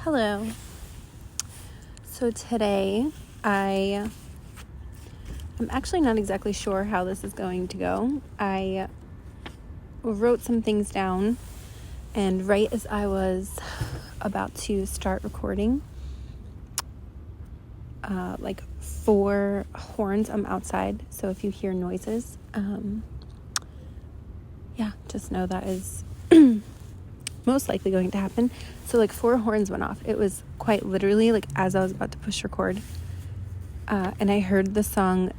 Hello. So today I'm actually not exactly sure how this is going to go. I wrote some things down, and right as I was about to start recording, like 4 horns, I'm outside, so if you hear noises, just know that is most likely going to happen. So like 4 horns went off. It was quite literally like as I was about to push record. And I heard the song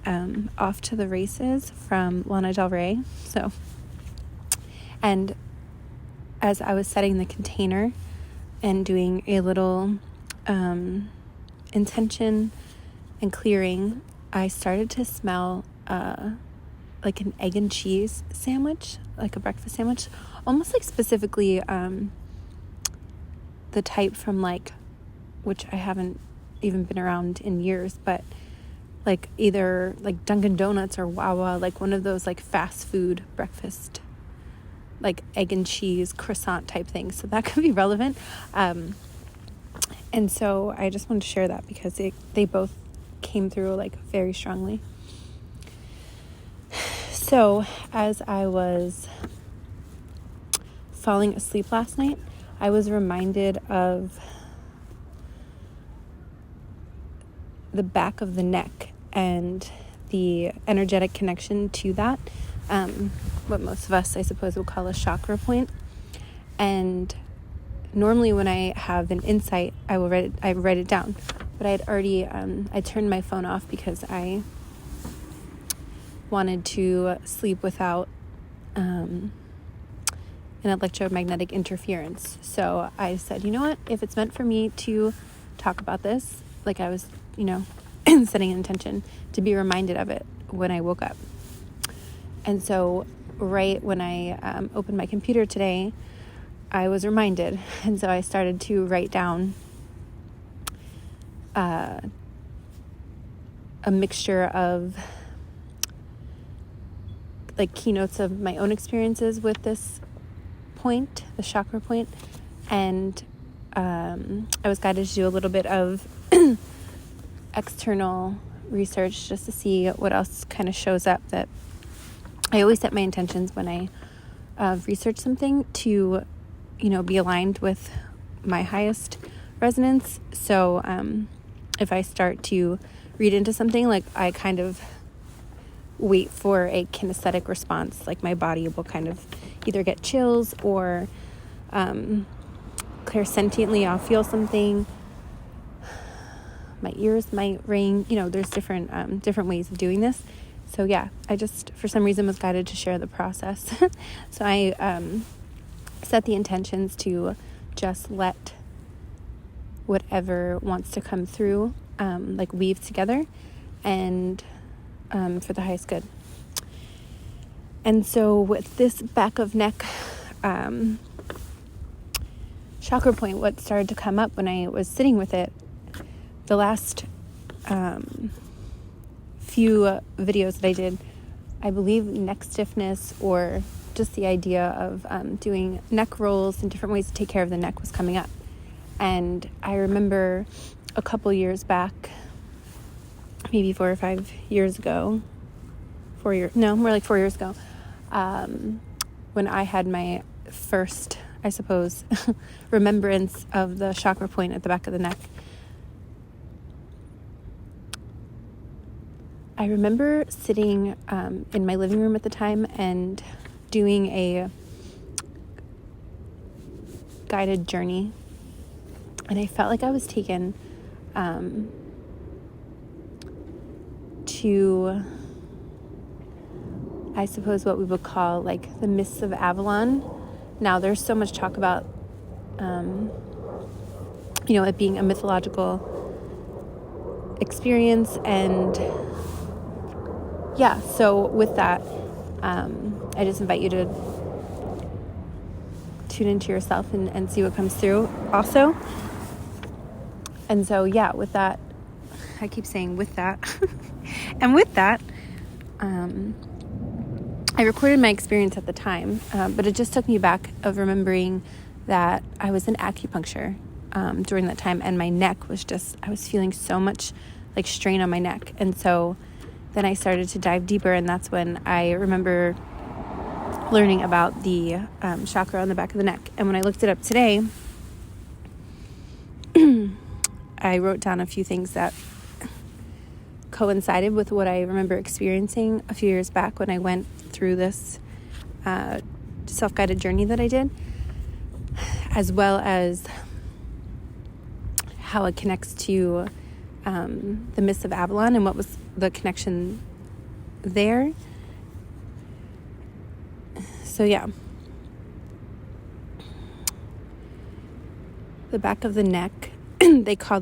Off to the Races from Lana Del Rey. And as I was setting the container and doing a little intention and clearing, I started to smell like an egg and cheese sandwich, like a breakfast sandwich, almost like specifically the type from like, which I haven't even been around in years, but like either like Dunkin' Donuts or Wawa, like one of those like fast food breakfast, like egg and cheese croissant type things. So that could be relevant. And so I just wanted to share that because they both came through like very strongly. So as I was falling asleep last night, I was reminded of the back of the neck and the energetic connection to that, what most of us, I suppose, would call a chakra point. And normally when I have an insight, I write it down. But I had already, I turned my phone off because I wanted to sleep without an electromagnetic interference. So I said, you know what, if it's meant for me to talk about this, like I was, setting an intention to be reminded of it when I woke up. And so right when I opened my computer today, I was reminded. And so I started to write down a mixture of like keynotes of my own experiences with this point, the chakra point, and I was guided to do a little bit of external research just to see what else kind of shows up. That I always set my intentions when I research something to, be aligned with my highest resonance. So if I start to read into something, like I kind of wait for a kinesthetic response, like my body will kind of either get chills or clairsentiently I'll feel something. My ears might ring. There's different ways of doing this. So yeah, I just for some reason was guided to share the process. So I set the intentions to just let whatever wants to come through like weave together and for the highest good. And so with this back of neck chakra point, what started to come up when I was sitting with it, the last few videos that I did, I believe neck stiffness or just the idea of doing neck rolls and different ways to take care of the neck was coming up. And I remember a couple years back, maybe 4 or 5 years ago, more like 4 years ago, when I had my first, I suppose, remembrance of the chakra point at the back of the neck. I remember sitting in my living room at the time and doing a guided journey, and I felt like I was taken to, I suppose, what we would call like the mists of Avalon. Now there's so much talk about it being a mythological experience, and so with that I just invite you to tune into yourself and see what comes through also. And so with that, I keep saying with that and with that I recorded my experience at the time, but it just took me back of remembering that I was in acupuncture during that time, and my neck was I was feeling so much like strain on my neck. And so then I started to dive deeper, and that's when I remember learning about the chakra on the back of the neck. And when I looked it up today, I wrote down a few things that coincided with what I remember experiencing a few years back when I went through this self-guided journey that I did, as well as how it connects to the Mists of Avalon and what was the connection there. So yeah, the back of the neck, they call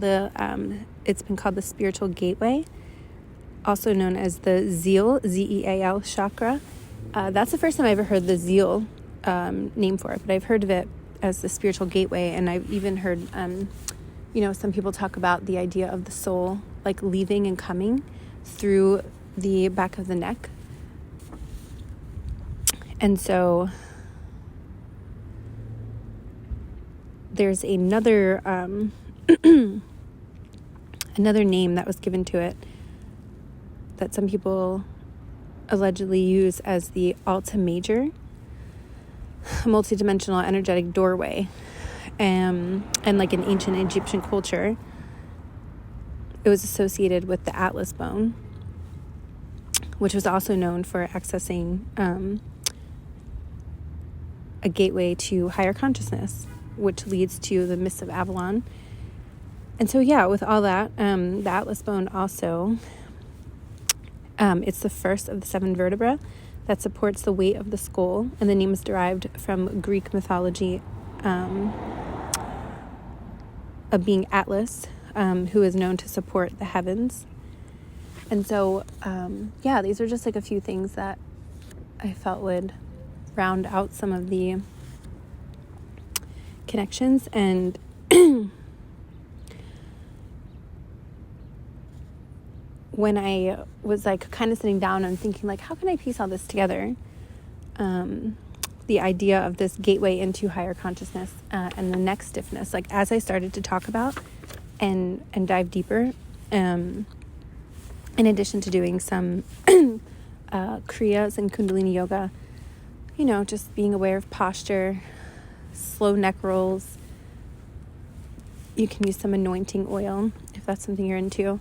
it's been called the spiritual gateway, also known as the Zeal, Zeal chakra. That's the first time I ever heard the Zeal name for it, but I've heard of it as the spiritual gateway. And I've even heard, some people talk about the idea of the soul like leaving and coming through the back of the neck. And so there's another another name that was given to it that some people allegedly use as the Alta Major, a multidimensional energetic doorway. And like in ancient Egyptian culture, it was associated with the Atlas bone, which was also known for accessing a gateway to higher consciousness, which leads to the Mists of Avalon. And so, yeah, with all that, the Atlas bone also, it's the first of the 7 vertebrae that supports the weight of the skull, and the name is derived from Greek mythology of being Atlas, who is known to support the heavens. And so, these are just like a few things that I felt would round out some of the connections. And when I was like kind of sitting down and thinking like, how can I piece all this together? The idea of this gateway into higher consciousness and the neck stiffness, like as I started to talk about and dive deeper, in addition to doing some kriyas and kundalini yoga, just being aware of posture, slow neck rolls. You can use some anointing oil if that's something you're into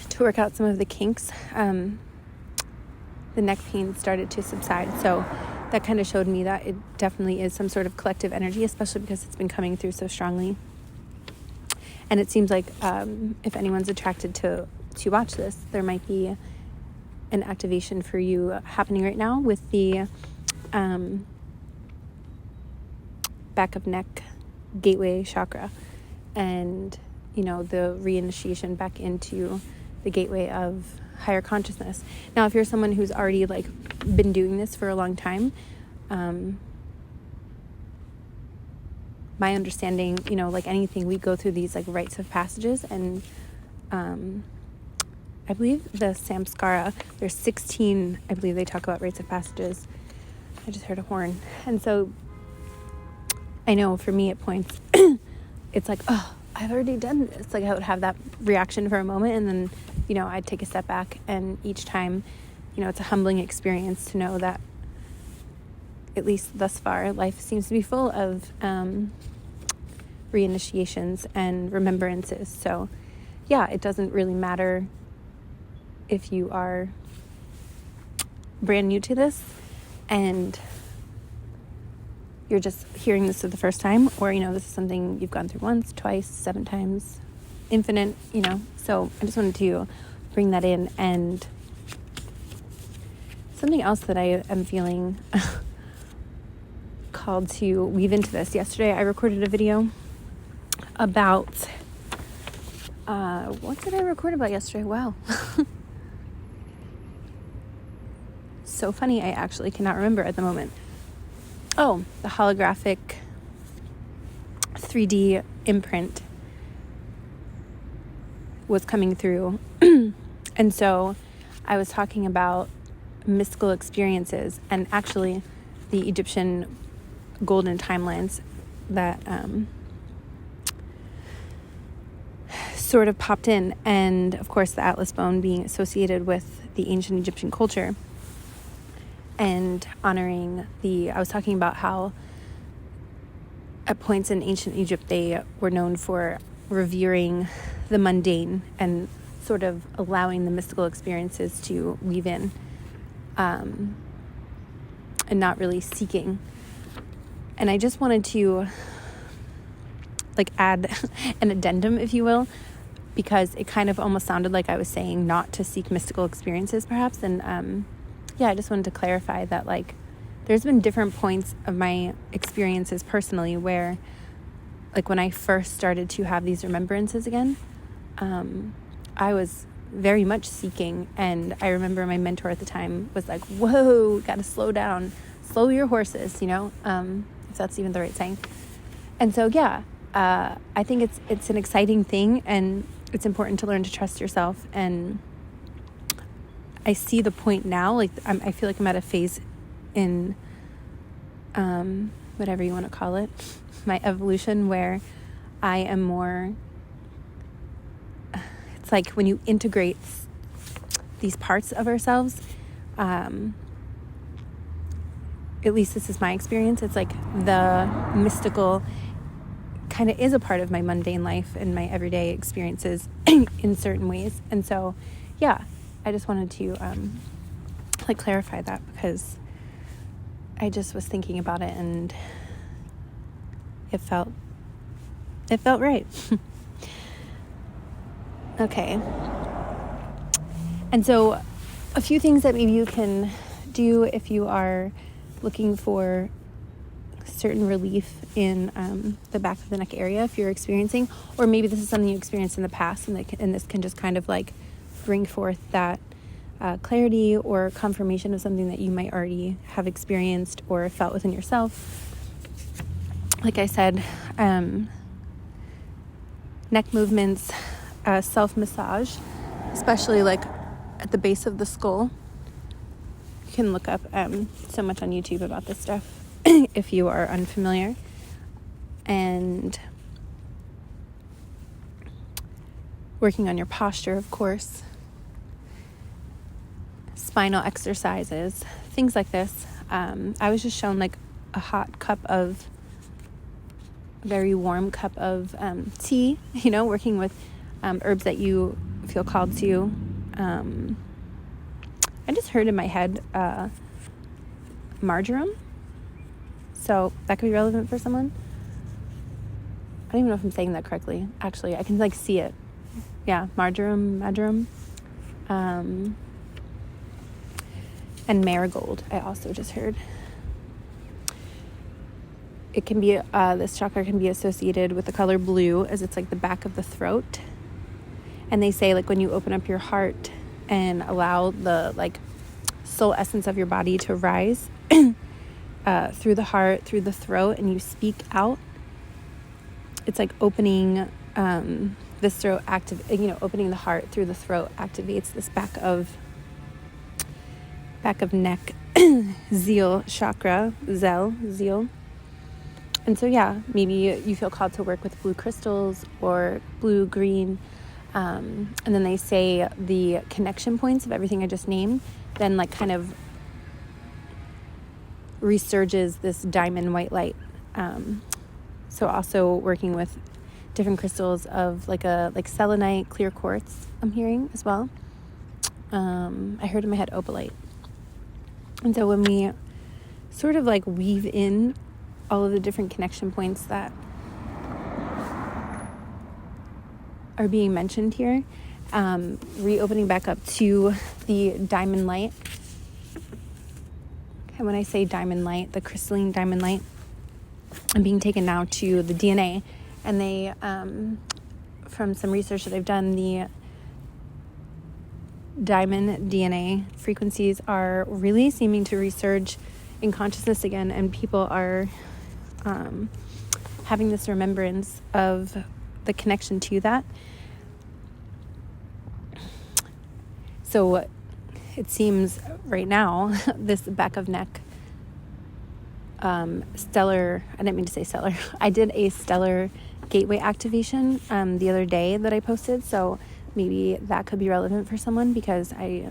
to work out some of the kinks. The neck pain started to subside. So that kind of showed me that it definitely is some sort of collective energy, especially because it's been coming through so strongly. And it seems like if anyone's attracted to watch this, there might be an activation for you happening right now with the back of neck gateway chakra, and the reinitiation back into the gateway of higher consciousness. Now, if you're someone who's already like been doing this for a long time, my understanding, like anything, we go through these like rites of passages, and I believe the samskara, there's 16, I believe they talk about rites of passages. I just heard a horn. And so I know for me at points, it's like, oh, I've already done this. Like I would have that reaction for a moment, and then, I'd take a step back, and each time, it's a humbling experience to know that at least thus far, life seems to be full of reinitiations and remembrances. So yeah, it doesn't really matter if you are brand new to this and you're just hearing this for the first time, or this is something you've gone through once, twice, 7 times, infinite, so I just wanted to bring that in. And something else that I am feeling called to weave into this. Yesterday I recorded a video about what did I record about yesterday? Wow. So funny, I actually cannot remember at the moment. Oh, the holographic 3D imprint was coming through. And so I was talking about mystical experiences, and actually the Egyptian golden timelines that sort of popped in. And of course, the Atlas bone being associated with the ancient Egyptian culture and honoring I was talking about how at points in ancient Egypt, they were known for revering the mundane and sort of allowing the mystical experiences to weave in, and not really seeking. And I just wanted to add an addendum, if you will, because it kind of almost sounded like I was saying not to seek mystical experiences, perhaps. And I just wanted to clarify that there's been different points of my experiences personally where when I first started to have these remembrances again, I was very much seeking. And I remember my mentor at the time was like, whoa, got to slow down, slow your horses, if that's even the right saying. And so, I think it's an exciting thing, and it's important to learn to trust yourself. And I see the point now, I feel like I'm at a phase in whatever you want to call it, my evolution, where I am more, it's like when you integrate these parts of ourselves, at least this is my experience, it's like the mystical kind of is a part of my mundane life and my everyday experiences in certain ways. And so, I just wanted to clarify that, because I just was thinking about it and it felt right. Okay. And so a few things that maybe you can do if you are looking for certain relief in the back of the neck area, if you're experiencing, or maybe this is something you experienced in the past, and this can just kind of bring forth that clarity or confirmation of something that you might already have experienced or felt within yourself. Like I said, neck movements, self-massage, especially at the base of the skull. You can look up so much on YouTube about this stuff if you are unfamiliar. And working on your posture, of course. Spinal exercises, things like this. I was just shown a hot cup of, very warm cup of tea, working with herbs that you feel called to. I just heard in my head marjoram, so that could be relevant for someone. I don't even know if I'm saying that correctly. Actually, I can see it. Yeah, marjoram. And marigold, I also just heard. It can be, this chakra can be associated with the color blue, as it's the back of the throat. And they say when you open up your heart and allow the soul essence of your body to rise through the heart, through the throat, and you speak out, it's opening this throat, opening the heart through the throat activates this back of neck zeal chakra, zeal. And so, maybe you feel called to work with blue crystals or blue, green. And then they say the connection points of everything I just named then kind of resurges this diamond white light. So also working with different crystals of selenite, clear quartz, I'm hearing as well. I heard in my head opalite. And so when we sort of weave in all of the different connection points that are being mentioned here, reopening back up to the diamond light. And when I say diamond light, the crystalline diamond light, I'm being taken now to the DNA. And they, from some research that I've done, the diamond DNA frequencies are really seeming to resurge in consciousness again, and people are having this remembrance of the connection to that. So it seems right now this back of neck stellar, I didn't mean to say stellar. I did a stellar gateway activation the other day that I posted, so maybe that could be relevant for someone, because I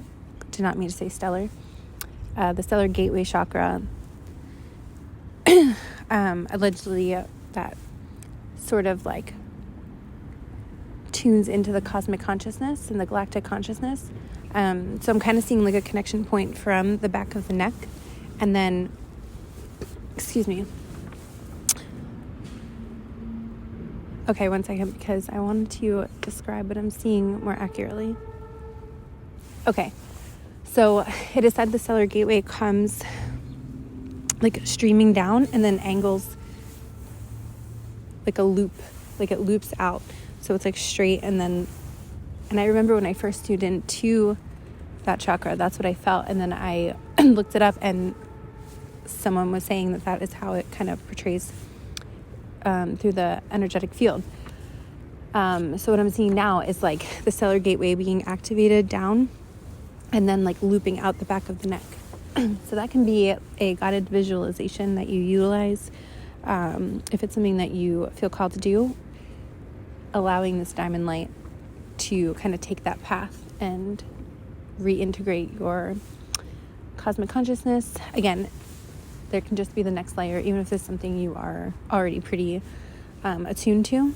did not mean to say stellar. The stellar gateway chakra, allegedly that sort of like tunes into the cosmic consciousness and the galactic consciousness. So I'm kind of seeing like a connection point from the back of the neck, and then, excuse me. Okay, one second, because I wanted to describe what I'm seeing more accurately. Okay, so it is said the stellar gateway comes like streaming down and then angles like a loop, like it loops out. So it's like straight, and I remember when I first tuned into that chakra, that's what I felt. And then I looked it up, and someone was saying that is how it kind of portrays through the energetic field. So what I'm seeing now is like the stellar gateway being activated down and then like looping out the back of the neck. So that can be a guided visualization that you utilize if it's something that you feel called to do, allowing this diamond light to kind of take that path and reintegrate your cosmic consciousness. Again, there can just be the next layer, even if it's something you are already pretty attuned to.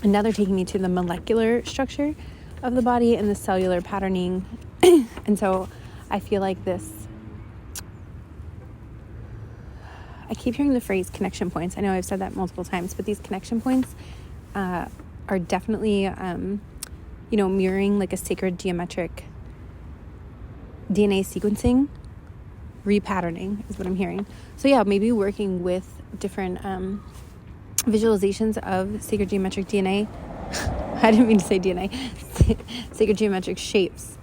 And now they're taking me to the molecular structure of the body and the cellular patterning. And so I feel like this, I keep hearing the phrase connection points. I know I've said that multiple times, but these connection points are definitely, mirroring like a sacred geometric DNA sequencing, repatterning is what I'm hearing. So yeah, maybe working with different visualizations of sacred geometric DNA. I didn't mean to say DNA. Sacred geometric shapes.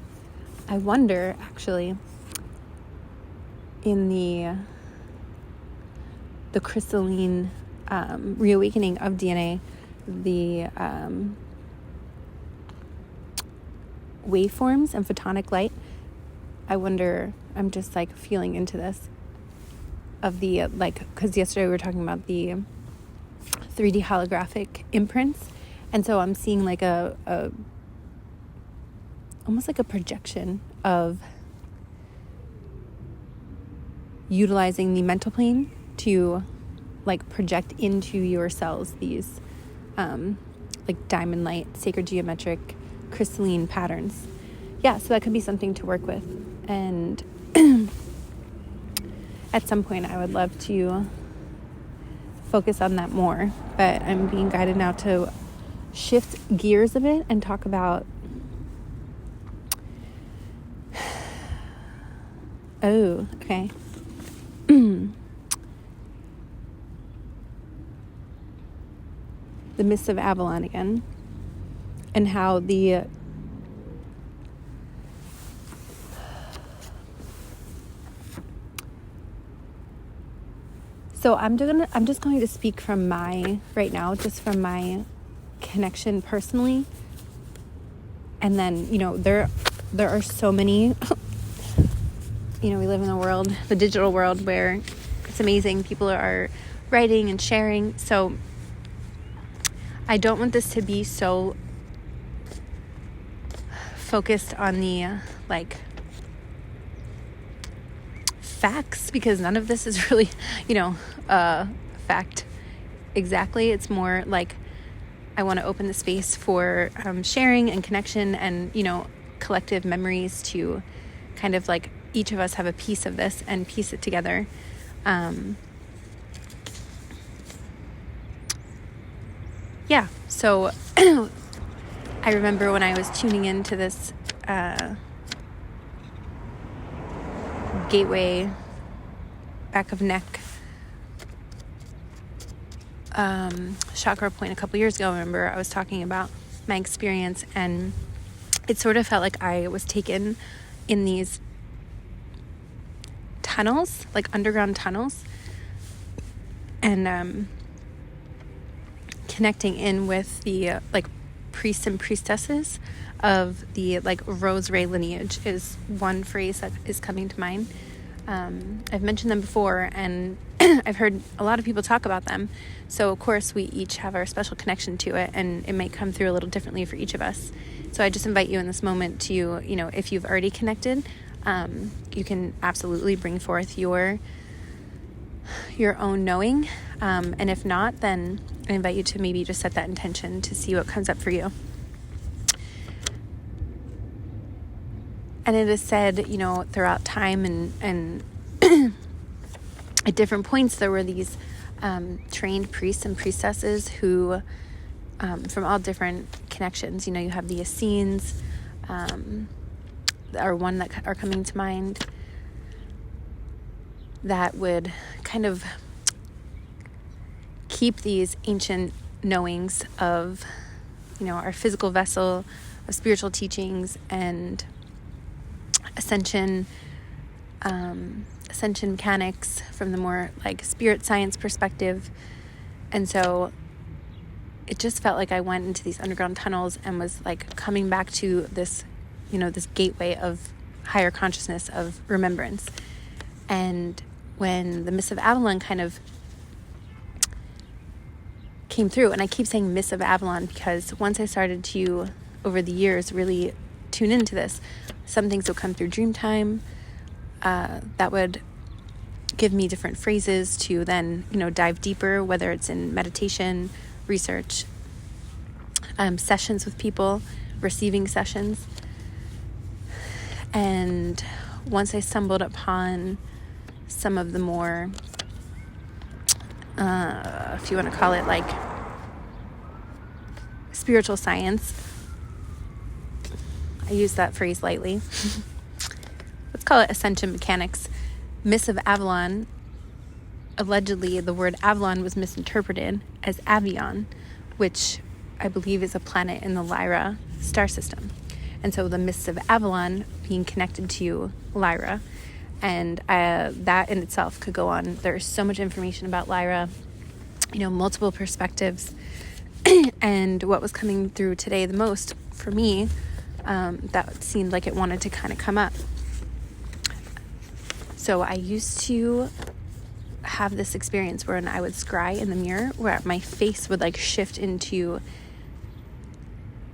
I wonder, actually, in the crystalline reawakening of DNA, the waveforms and photonic light, I wonder, I'm just like feeling into this of the because yesterday we were talking about the 3D holographic imprints, and so I'm seeing like a almost like a projection of utilizing the mental plane to like project into your cells these like diamond light, sacred geometric, crystalline patterns. Yeah, so that could be something to work with. And at some point I would love to focus on that more, but I'm being guided now to shift gears a bit and talk about okay. The Mists of Avalon again, and how so I'm just going to speak from right now, just from my connection personally. And then, there are so many, we live in the digital world, where it's amazing. People are writing and sharing. So I don't want this to be so focused on the facts, because none of this is really, fact exactly. It's more like I want to open the space for sharing and connection and, collective memories to kind of like each of us have a piece of this and piece it together. Yeah, so I remember when I was tuning into this gateway, back of neck chakra point a couple years ago. I remember I was talking about my experience, and it sort of felt like I was taken in these tunnels, like underground tunnels, and connecting in with the priests and priestesses of the Rose-Ray lineage is one phrase that is coming to mind. I've mentioned them before, and I've heard a lot of people talk about them. So of course we each have our special connection to it, and it might come through a little differently for each of us. So I just invite you in this moment to, you know, if you've already connected, you can absolutely bring forth your own knowing. And if not, then I invite you to maybe just set that intention to see what comes up for you. And it is said, you know, throughout time and at different points, there were these trained priests and priestesses who, from all different connections, you know, you have the Essenes, are one that are coming to mind, that would kind of keep these ancient knowings of, you know, our physical vessel, of spiritual teachings, and ascension mechanics from the more like spirit science perspective. And so it just felt like I went into these underground tunnels and was like coming back to this, you know, this gateway of higher consciousness, of remembrance. And when the Mists of Avalon kind of came through, and I keep saying Mists of Avalon because once I started to, over the years, really tune into this, some things would come through dream time, that would give me different phrases to then, you know, dive deeper, whether it's in meditation, research, sessions with people, receiving sessions. And once I stumbled upon some of the more, if you want to call it like spiritual science, I use that phrase lightly. Let's call it ascension mechanics. Mists of Avalon, allegedly the word Avalon was misinterpreted as Avion, which I believe is a planet in the Lyra star system. And so the Mists of Avalon being connected to Lyra, and that in itself could go on. There's so much information about Lyra, you know, multiple perspectives. And what was coming through today the most for me, that seemed like it wanted to kind of come up. So I used to have this experience where I would scry in the mirror, where my face would like shift into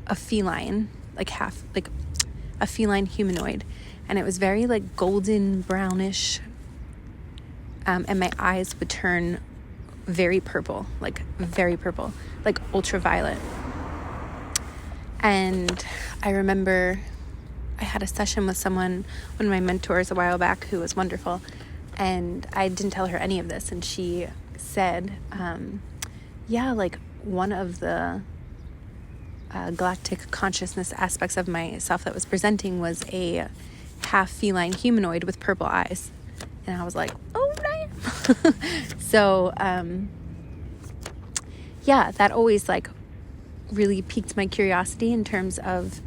a feline, like a feline humanoid. And it was very like golden brownish. And my eyes would turn very purple, like ultraviolet. And I remember I had a session with one of my mentors a while back, who was wonderful, and I didn't tell her any of this, and she said, like one of the galactic consciousness aspects of myself that was presenting was a half feline humanoid with purple eyes. And I was like, oh damn. So that always like really piqued my curiosity in terms of,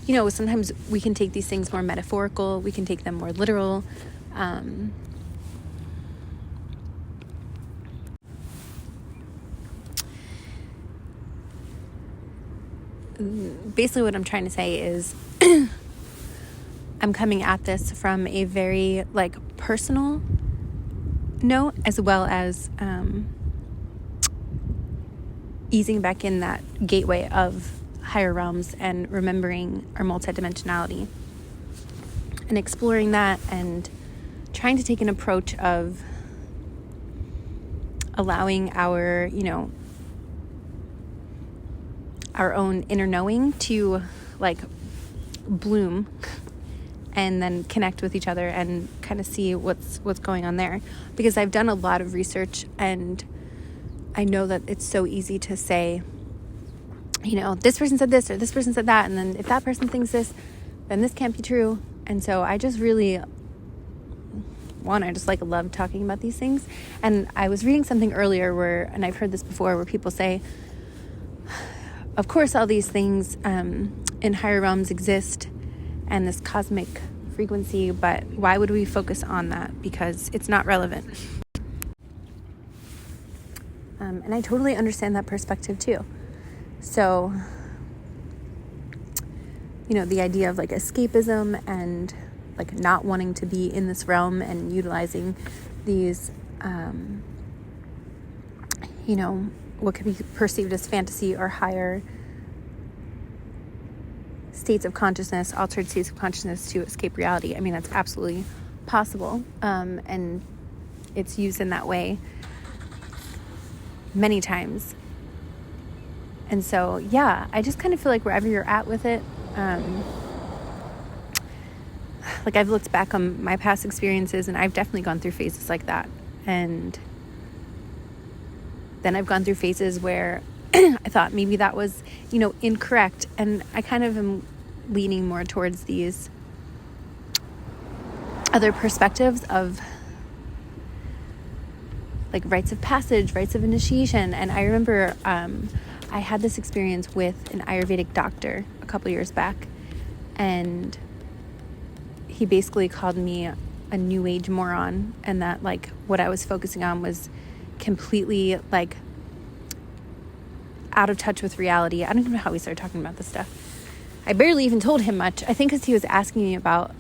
you know, sometimes we can take these things more metaphorical, we can take them more literal. Basically what I'm trying to say is I'm coming at this from a very like personal note, as well as easing back in that gateway of higher realms and remembering our multidimensionality and exploring that, and trying to take an approach of allowing our, you know, our own inner knowing to like bloom and then connect with each other and kind of see what's going on there. Because I've done a lot of research, and I know that it's so easy to say, you know, this person said this or this person said that, and then if that person thinks this, then this can't be true. And so I just really I just like love talking about these things. And I was reading something earlier where, and I've heard this before, where people say, of course all these things in higher realms exist and this cosmic frequency, but why would we focus on that? Because it's not relevant. And I totally understand that perspective too. So, you know, the idea of like escapism and like not wanting to be in this realm and utilizing these what could be perceived as fantasy or higher states of consciousness, altered states of consciousness to escape reality. I mean, that's absolutely possible. And it's used in that way many times. And so, yeah, I just kind of feel like wherever you're at with it, like I've looked back on my past experiences and I've definitely gone through phases like that. And then I've gone through phases where I thought maybe that was, incorrect. And I kind of am leaning more towards these other perspectives of like rites of passage, rites of initiation. And I remember I had this experience with an Ayurvedic doctor a couple years back, and he basically called me a new age moron, and that like what I was focusing on was completely like out of touch with reality. I don't even know how we started talking about this stuff. I barely even told him much. I think because he was asking me about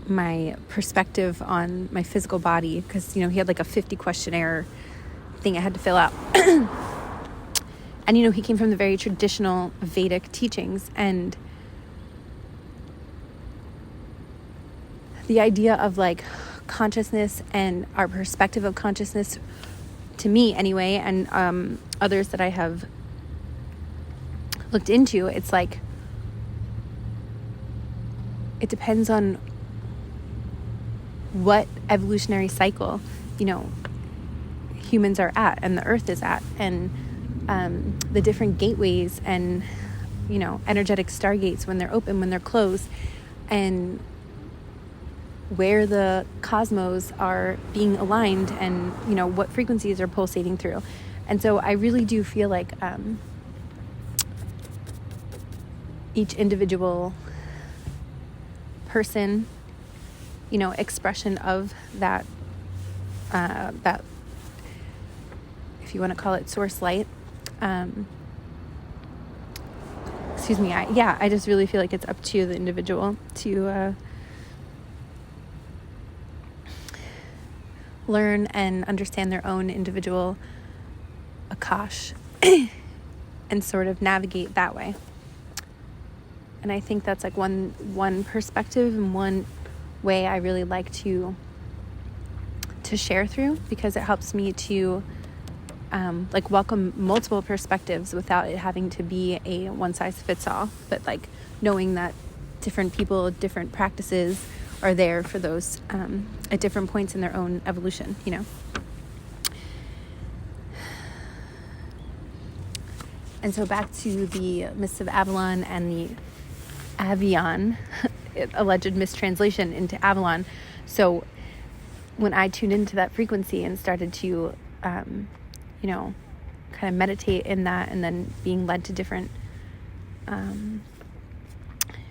my perspective on my physical body, because he had like a 50 questionnaire thing I had to fill out. And he came from the very traditional Vedic teachings, and the idea of like consciousness and our perspective of consciousness, to me anyway, and others that I have looked into, it's like it depends on what evolutionary cycle humans are at and the earth is at, and the different gateways and energetic stargates, when they're open, when they're closed, and where the cosmos are being aligned, and what frequencies are pulsating through. And so I really do feel like each individual person, expression of that that, if you want to call it source light, I just really feel like it's up to the individual to learn and understand their own individual Akash and sort of navigate that way. And I think that's like one perspective and one way I really like to share through, because it helps me to like welcome multiple perspectives without it having to be a one size fits all, but like knowing that different people, different practices are there for those at different points in their own evolution, And so back to the Mists of Avalon and the Avion, alleged mistranslation into Avalon. So when I tuned into that frequency and started to, kind of meditate in that, and then being led to different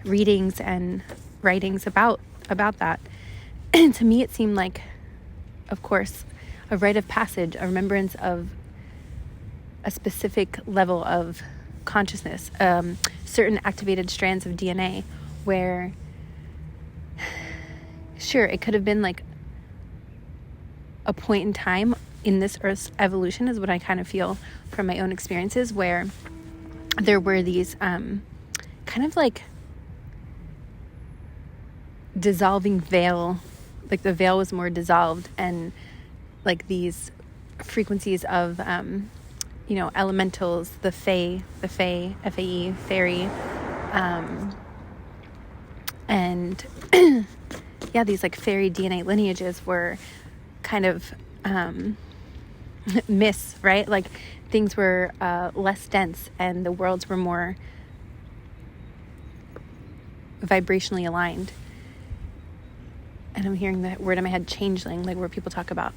readings and writings about that, to me it seemed like, of course, a rite of passage, a remembrance of a specific level of consciousness, certain activated strands of DNA, where sure, it could have been like a point in time in this Earth's evolution, is what I kind of feel from my own experiences, where there were these kind of like dissolving veil, like the veil was more dissolved, and like these frequencies of elementals, the Fae, F-A-E, fairy, and yeah, these like fairy DNA lineages were kind of myths, right? Like things were less dense, and the worlds were more vibrationally aligned. And I'm hearing that word in my head, changeling, like where people talk about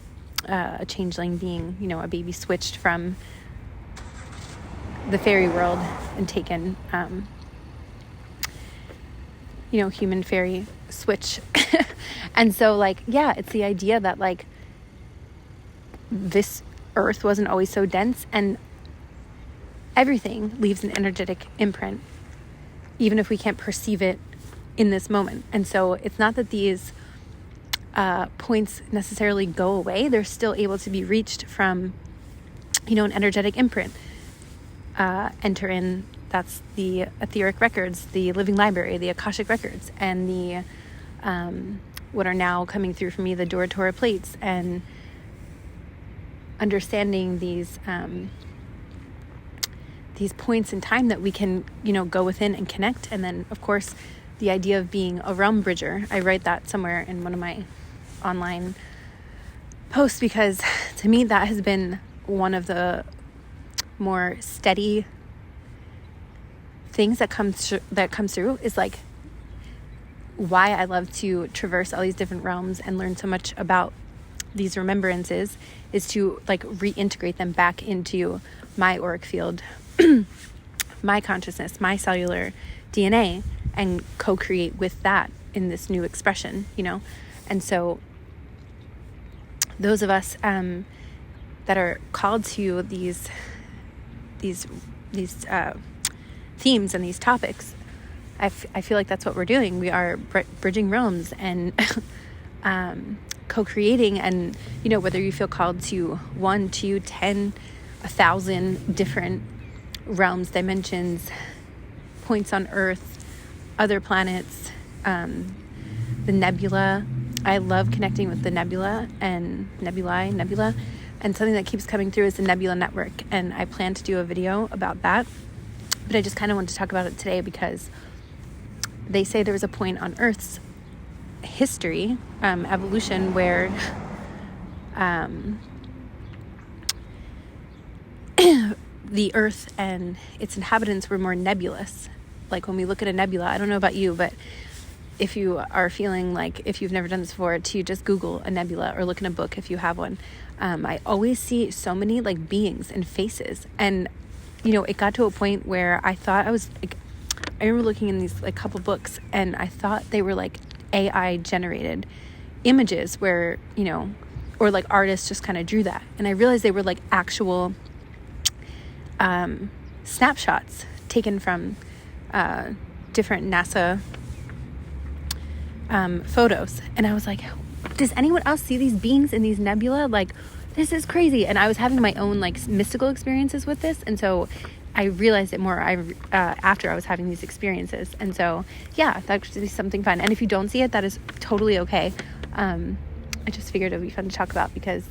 a changeling being, a baby switched from the fairy world and taken, human fairy switch. And so like, yeah, it's the idea that like this earth wasn't always so dense, and everything leaves an energetic imprint, even if we can't perceive it in this moment. And so it's not that these points necessarily go away. They're still able to be reached from, an energetic imprint. Enter in, that's the etheric records, the living library, the Akashic records, and the what are now coming through for me, the Dora Torah plates, and understanding these points in time that we can, go within and connect. And then, of course, the idea of being a realm bridger. I write that somewhere in one of my online posts, because to me that has been one of the more steady things that comes through, is like why I love to traverse all these different realms and learn so much about these remembrances, is to like reintegrate them back into my auric field, my consciousness, my cellular DNA, and co-create with that in this new expression, And so those of us that are called to these themes and these topics, I feel like that's what we're doing. We are bridging realms and co-creating, and whether you feel called to 1, 2, 10, 1,000 different realms, dimensions, points on Earth, other planets, the nebula. I love connecting with the nebula and nebula, and something that keeps coming through is the nebula network, and I plan to do a video about that, but I just kind of wanted to talk about it today because they say there was a point on Earth's history, evolution, where the Earth and its inhabitants were more nebulous. Like when we look at a nebula, I don't know about you, but if you are feeling like, if you've never done this before, to just Google a nebula or look in a book if you have one. I always see so many like beings and faces, and it got to a point where I thought I was like, I remember looking in these like couple books, and I thought they were like AI generated images where, or like artists just kind of drew that, and I realized they were like actual snapshots taken from different NASA photos. And I was like, does anyone else see these beings in these nebula? Like, this is crazy. And I was having my own like mystical experiences with this, and so I realized it more after I was having these experiences. And so that should be something fun, and if you don't see it, that is totally okay. I just figured it would be fun to talk about, because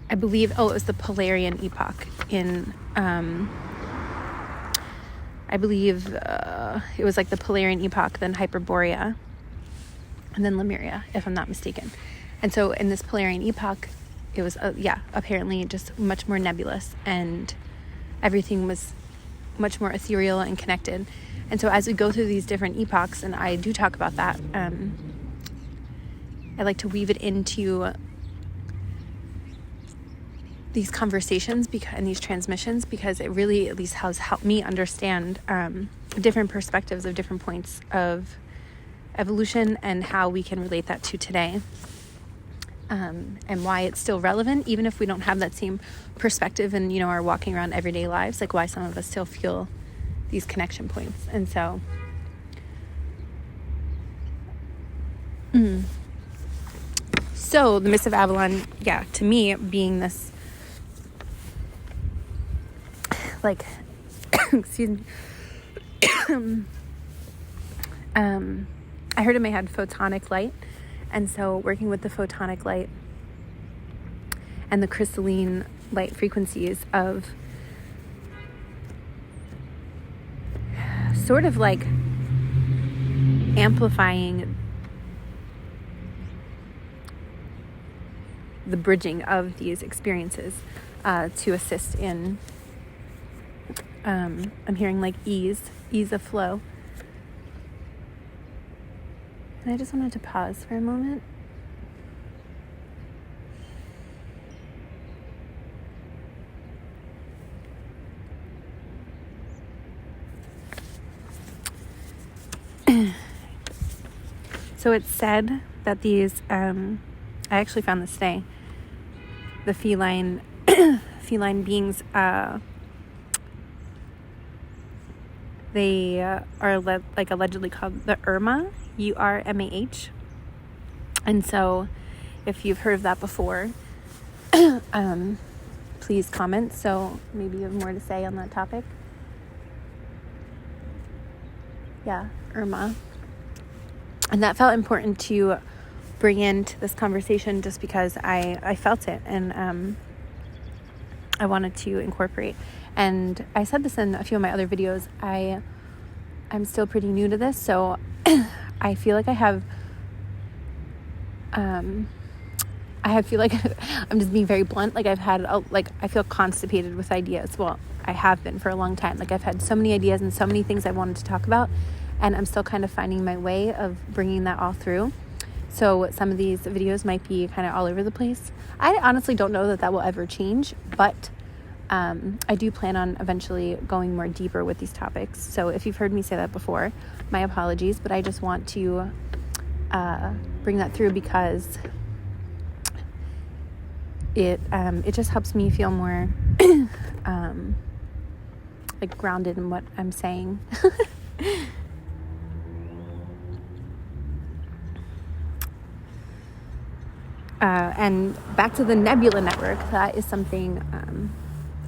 I believe, it was the Polarian epoch in, I believe it was like the Polarian epoch, then Hyperborea, and then Lemuria, if I'm not mistaken. And so in this Polarian epoch, it was, apparently just much more nebulous, and everything was much more ethereal and connected. And so as we go through these different epochs, and I do talk about that, I like to weave it into these conversations and these transmissions, because it really at least has helped me understand different perspectives of different points of evolution, and how we can relate that to today, and why it's still relevant, even if we don't have that same perspective and are walking around everyday lives, like why some of us still feel these connection points. And so so the Mist of Avalon, to me, being this like excuse me I heard it may have photonic light, and so working with the photonic light and the crystalline light frequencies of sort of like amplifying the bridging of these experiences to assist in I'm hearing like ease of flow. And I just wanted to pause for a moment. So it's said that these, I actually found this today, the feline beings They are like allegedly called the URMA, URMAH. And so if you've heard of that before, please comment. So maybe you have more to say on that topic. Yeah, URMA. And that felt important to bring into this conversation just because I felt it and I wanted to incorporate. And I said this in a few of my other videos. I'm still pretty new to this, so I feel like I feel like I'm just being very blunt. Like I feel constipated with ideas. Well, I have been for a long time. Like I've had so many ideas and so many things I wanted to talk about, and I'm still kind of finding my way of bringing that all through. So some of these videos might be kind of all over the place. I honestly don't know that will ever change, but I do plan on eventually going more deeper with these topics. So if you've heard me say that before, my apologies, but I just want to bring that through because it just helps me feel more like grounded in what I'm saying. And back to the nebula network, that is something,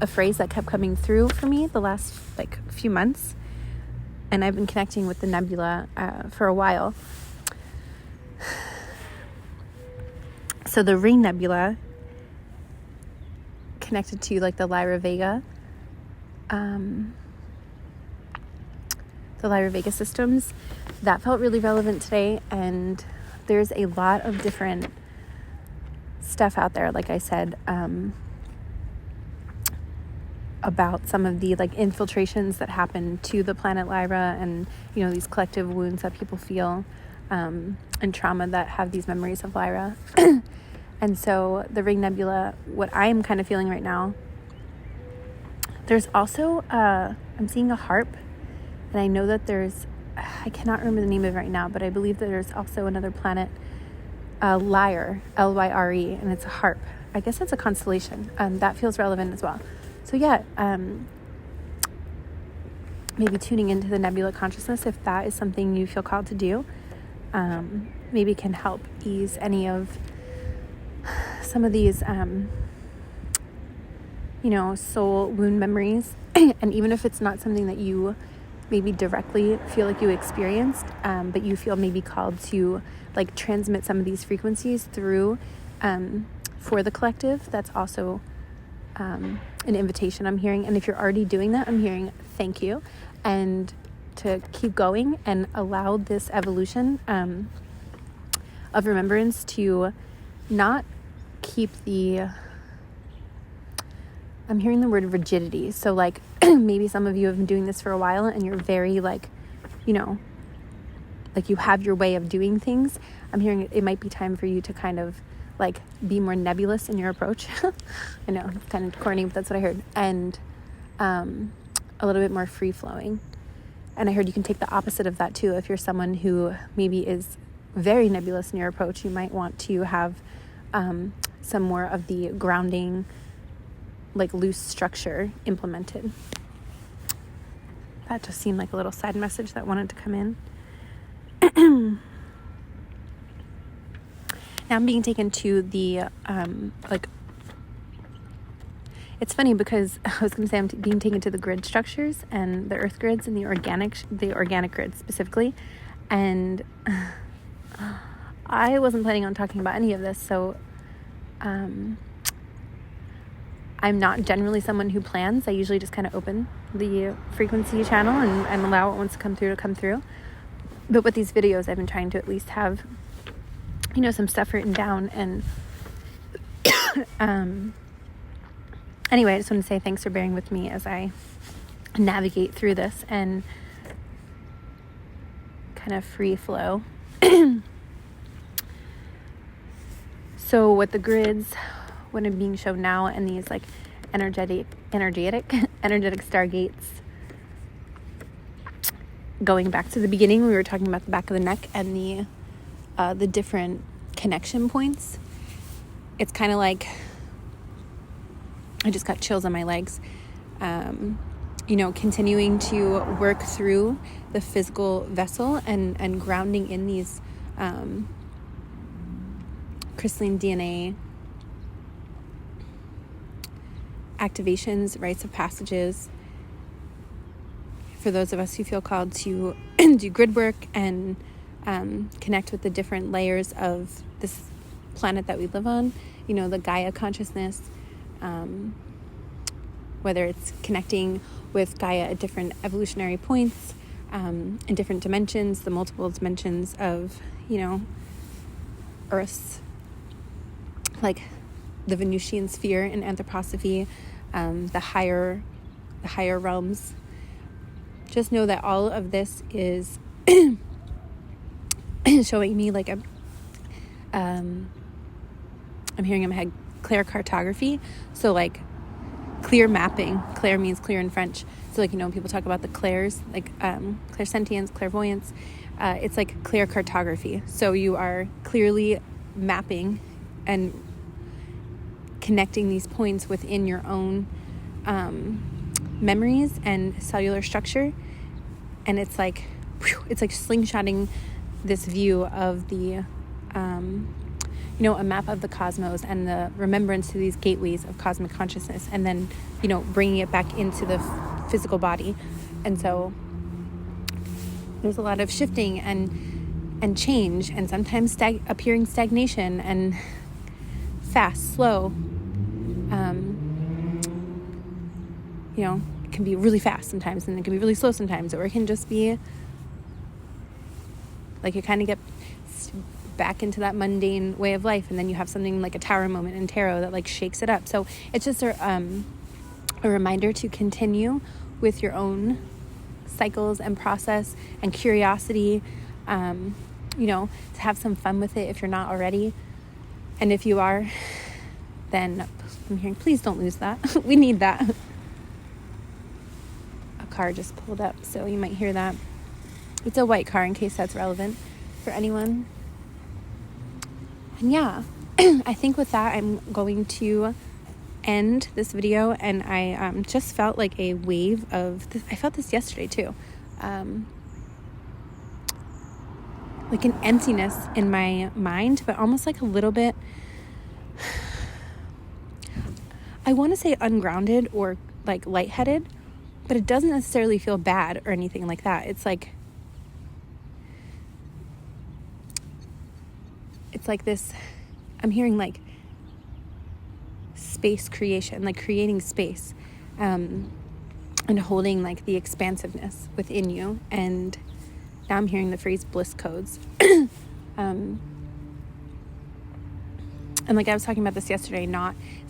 a phrase that kept coming through for me the last few months. And I've been connecting with the nebula for a while. So the Ring Nebula, connected to the Lyra Vega, the Lyra Vega systems, that felt really relevant today. And there's a lot of different stuff out there, like I said, about some of the infiltrations that happen to the planet Lyra, and these collective wounds that people feel, and trauma that have these memories of Lyra. And so the Ring Nebula, what I'm kind of feeling right now, there's also I'm seeing a harp, and I know that I cannot remember the name of it right now, but I believe that there's also another planet, Lyre, Lyre, and it's a harp. I guess it's a constellation. That feels relevant as well. So yeah, maybe tuning into the nebula consciousness, if that is something you feel called to do, maybe can help ease any of some of these, soul wound memories. And even if it's not something that you maybe directly feel like you experienced, but you feel maybe called to transmit some of these frequencies through for the collective, that's also an invitation I'm hearing. And if you're already doing that, I'm hearing thank you, and to keep going and allow this evolution of remembrance to not keep I'm hearing the word rigidity. So maybe some of you have been doing this for a while and you're very you have your way of doing things. I'm hearing it might be time for you to kind of be more nebulous in your approach. I know it's kind of corny, but that's what I heard. And a little bit more free flowing. And I heard you can take the opposite of that too. If you're someone who maybe is very nebulous in your approach, you might want to have some more of the grounding, loose structure implemented. That just seemed like a little side message that wanted to come in. Now I'm being taken to the, it's funny because I was going to say I'm being taken to the grid structures and the earth grids and the organic grid specifically. And I wasn't planning on talking about any of this. So, I'm not generally someone who plans. I usually just kind of open the frequency channel and allow it wants to come through. But with these videos, I've been trying to at least have, some stuff written down. And anyway, I just want to say thanks for bearing with me as I navigate through this and kind of free flow. So what the grids, what I'm being shown now, and these energetic stargates, going back to the beginning, we were talking about the back of the neck and the different connection points. It's kind of I just got chills on my legs. continuing to work through the physical vessel and grounding in these crystalline DNA activations, rites of passages. For those of us who feel called to do grid work and connect with the different layers of this planet that we live on, the Gaia consciousness, whether it's connecting with Gaia at different evolutionary points, in different dimensions, the multiple dimensions of, Earth's, like the Venusian sphere in anthroposophy, the higher realms. Just know that all of this is showing me like I'm hearing in my head Claircartography. So like clear mapping. Clair means clear in French. So like, people talk about the clairs, like clairsentience, clairvoyance. It's like Claircartography. So you are clearly mapping and connecting these points within your own memories and cellular structure. And it's like slingshotting this view of the a map of the cosmos and the remembrance to these gateways of cosmic consciousness, and then bringing it back into the physical body. And so there's a lot of shifting and change, and sometimes appearing stagnation and fast, slow. It can be really fast sometimes, and it can be really slow sometimes, or it can just be like you kind of get back into that mundane way of life, and then you have something like a tower moment in tarot that like shakes it up. So it's just a reminder to continue with your own cycles and process and curiosity, to have some fun with it if you're not already. And if you are, then I'm hearing, please don't lose that. We need that. A car just pulled up, so you might hear that. It's a white car, in case that's relevant for anyone. And yeah, I think with that, I'm going to end this video. And I just felt like a wave of this. I felt this yesterday too. Like an emptiness in my mind, but almost like a little bit, I want to say ungrounded or like lightheaded, but it doesn't necessarily feel bad or anything like that. It's like this, I'm hearing like space creation, like creating space, and holding like the expansiveness within you. And now I'm hearing the phrase bliss codes. And like I was talking about this yesterday, it's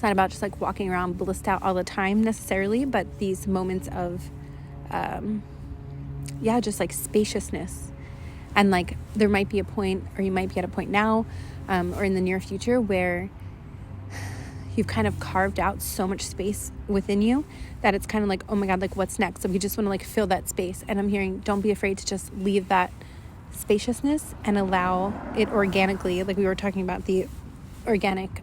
not about just like walking around blissed out all the time necessarily, but these moments of, just like spaciousness. And like there might be a point, or you might be at a point now, or in the near future, where you've kind of carved out so much space within you that it's kind of like, oh my God, like what's next? So we just want to like fill that space. And I'm hearing, don't be afraid to just leave that spaciousness and allow it organically, like we were talking about the organic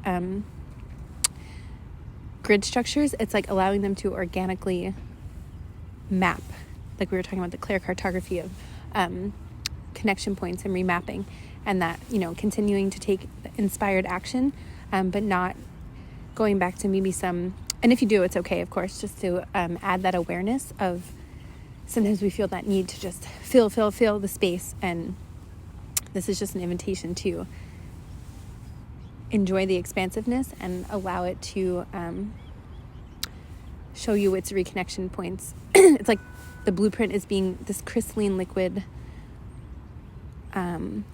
grid structures. It's like allowing them to organically map, like we were talking about the Claircartography of connection points and remapping, and that continuing to take inspired action, but not going back to maybe some, and if you do, it's okay, of course, just to add that awareness of sometimes we feel that need to just fill the space. And this is just an invitation to enjoy the expansiveness and allow it to show you its reconnection points. It's like the blueprint is being this crystalline liquid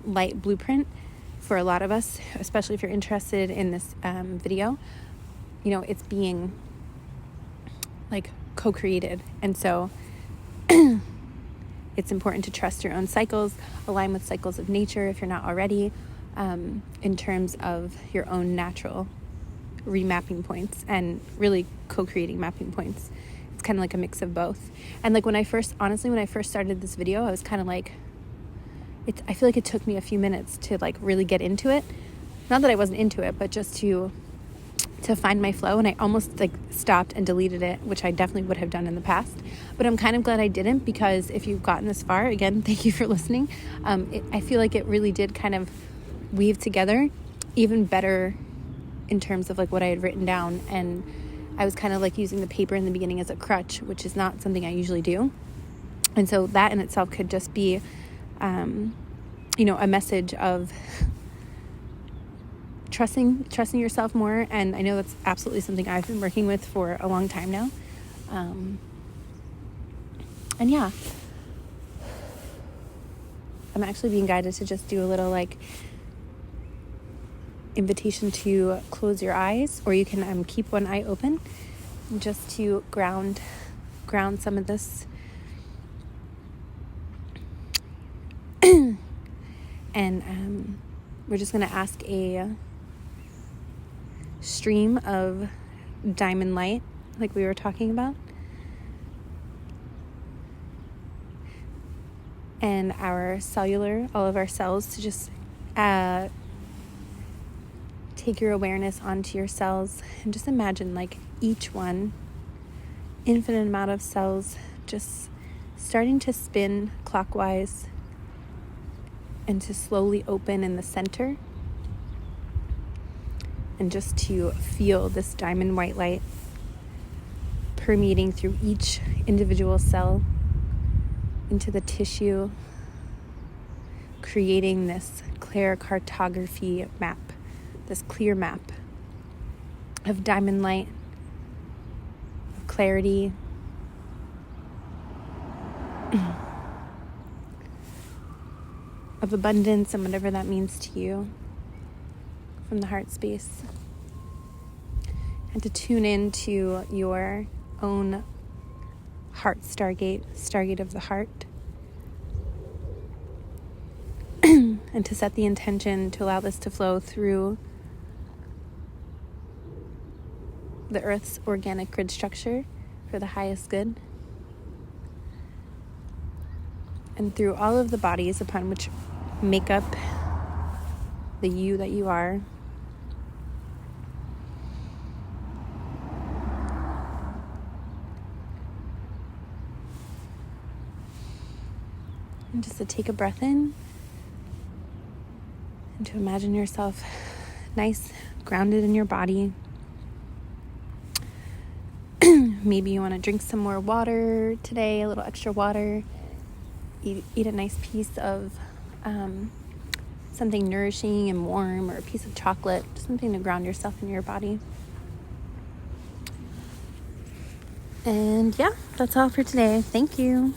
light blueprint for a lot of us, especially if you're interested in this video. It's being like co-created. And so it's important to trust your own cycles, align with cycles of nature if you're not already, in terms of your own natural remapping points and really co-creating mapping points. It's kind of like a mix of both. And like when I first started this video, I was kind of like, I feel like it took me a few minutes to like really get into it. Not that I wasn't into it, but just to to find my flow, and I almost like stopped and deleted it, which I definitely would have done in the past, but I'm kind of glad I didn't, because if you've gotten this far, again, thank you for listening. I feel like it really did kind of weave together even better in terms of like what I had written down, and I was kind of like using the paper in the beginning as a crutch, which is not something I usually do. And so that in itself could just be a message of trusting yourself more. And I know that's absolutely something I've been working with for a long time now. And yeah, I'm actually being guided to just do a little like invitation to close your eyes, or you can keep one eye open, just to ground some of this. And we're just going to ask a stream of diamond light, like we were talking about, and all of our cells, to just take your awareness onto your cells, and just imagine like each one, infinite amount of cells, just starting to spin clockwise and to slowly open in the center, and just to feel this diamond white light permeating through each individual cell into the tissue, creating this Claircartography map, this clear map of diamond light, of clarity, of abundance, and whatever that means to you from the heart space. And to tune into your own heart stargate of the heart. And to set the intention to allow this to flow through the Earth's organic grid structure for the highest good, and through all of the bodies upon which make up the you that you are. And just to take a breath in, and to imagine yourself nice, grounded in your body. Maybe you want to drink some more water today, a little extra water. Eat a nice piece of something nourishing and warm, or a piece of chocolate, something to ground yourself in your body. And yeah, that's all for today. Thank you.